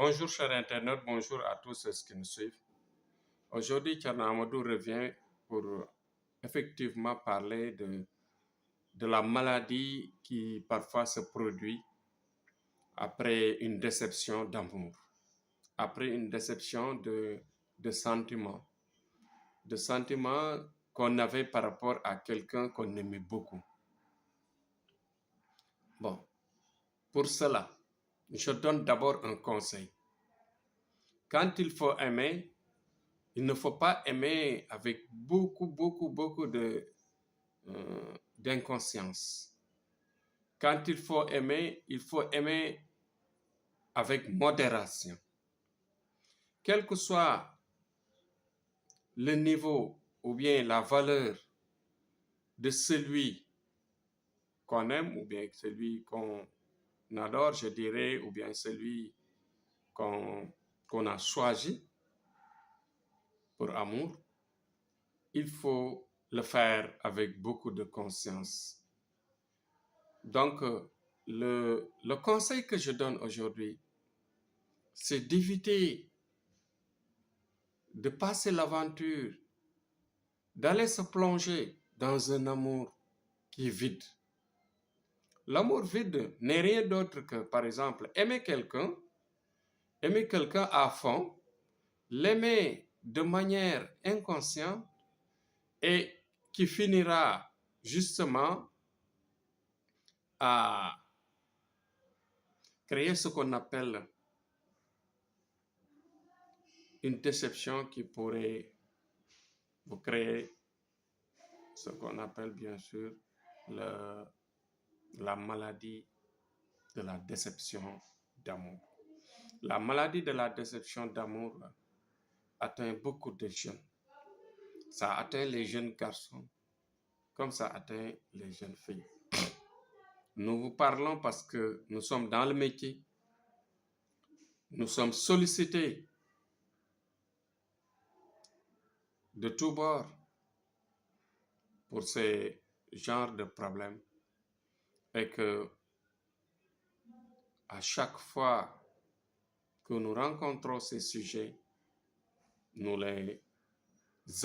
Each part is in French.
Bonjour chers internautes, bonjour à tous ceux qui nous suivent. Aujourd'hui, Thierno Amadou revient pour effectivement parler de la maladie qui parfois se produit après une déception d'amour, après une déception de sentiments qu'on avait par rapport à quelqu'un qu'on aimait beaucoup. Bon, pour cela, je donne d'abord un conseil. Quand il faut aimer, il ne faut pas aimer avec beaucoup d'inconscience. Quand il faut aimer avec modération. Quel que soit le niveau ou bien la valeur de celui qu'on aime ou bien celui qu'on adore, je dirais, ou bien celui qu'on a choisi pour amour, il faut le faire avec beaucoup de conscience. Donc, le conseil que je donne aujourd'hui, c'est d'éviter de passer l'aventure, d'aller se plonger dans un amour qui est vide. L'amour vide n'est rien d'autre que, par exemple, aimer quelqu'un à fond, l'aimer de manière inconsciente et qui finira justement à créer ce qu'on appelle une déception qui pourrait vous créer ce qu'on appelle bien sûr la maladie de la déception d'amour. La maladie de la déception d'amour atteint beaucoup de jeunes. Ça atteint les jeunes garçons comme ça atteint les jeunes filles. Nous vous parlons parce que nous sommes dans le métier. Nous sommes sollicités de tous bords pour ces genres de problèmes et que à chaque fois que nous rencontrons ces sujets, nous les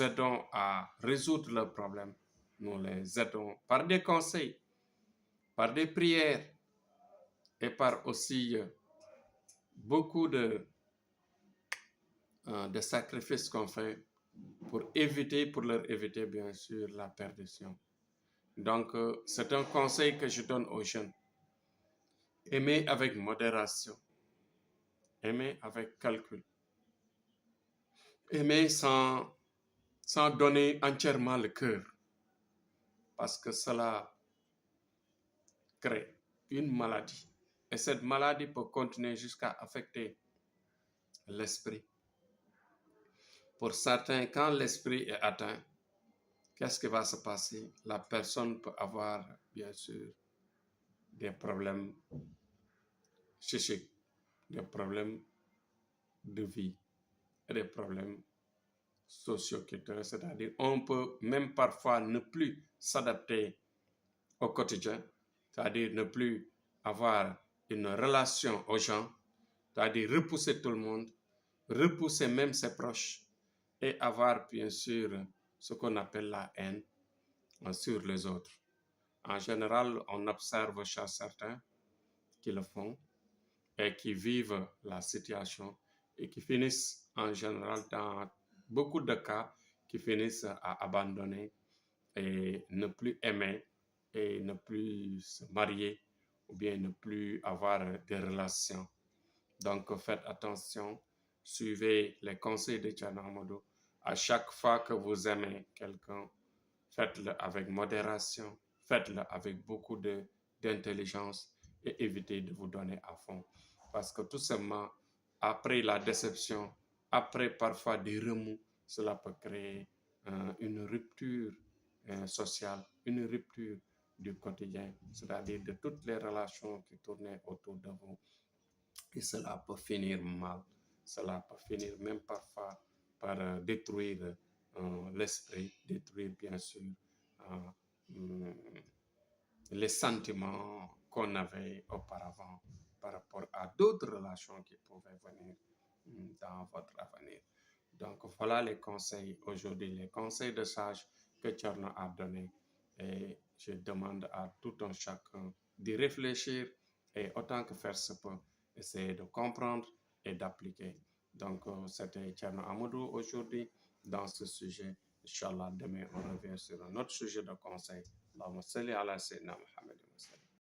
aidons à résoudre leurs problèmes. Nous les aidons par des conseils, par des prières et par aussi beaucoup de sacrifices qu'on fait pour leur éviter bien sûr la perdition. Donc, c'est un conseil que je donne aux jeunes. Aimer avec modération, aimer avec calcul, aimer sans donner entièrement le cœur, parce que cela crée une maladie. Et cette maladie peut continuer jusqu'à affecter l'esprit. Pour certains, quand l'esprit est atteint, qu'est-ce qui va se passer? La personne peut avoir, bien sûr, des problèmes psychiques, des problèmes de vie et des problèmes socio-culturels. C'est-à-dire, on peut même parfois ne plus s'adapter au quotidien, c'est-à-dire ne plus avoir une relation aux gens, c'est-à-dire repousser tout le monde, repousser même ses proches et avoir bien sûr ce qu'on appelle la haine sur les autres. En général, on observe chez certains qui le font et qui vivent la situation et qui finissent en général dans beaucoup de cas, qui finissent à abandonner et ne plus aimer et ne plus se marier ou bien ne plus avoir des relations. Donc faites attention, suivez les conseils de Thierno Amadou. À chaque fois que vous aimez quelqu'un, faites-le avec modération, faites-le avec beaucoup d'intelligence et évitez de vous donner à fond. Parce que tout simplement, après la déception, après parfois des remous, cela peut créer une rupture sociale, une rupture du quotidien, c'est-à-dire de toutes les relations qui tournaient autour de vous. Et cela peut finir mal, cela peut finir même parfois par détruire l'esprit, détruire bien sûr les sentiments qu'on avait auparavant par rapport à d'autres relations qui pouvaient venir dans votre avenir. Donc voilà les conseils aujourd'hui, les conseils de sage que Thierno a donné. Et je demande à tout un chacun d'y réfléchir et autant que faire se peut, essayer de comprendre et d'appliquer. Donc c'était Thierno Amadou aujourd'hui dans ce sujet. Inch'Allah, demain on revient sur un autre sujet de conseil. Allahumma salli ala sayyidina Muhammad.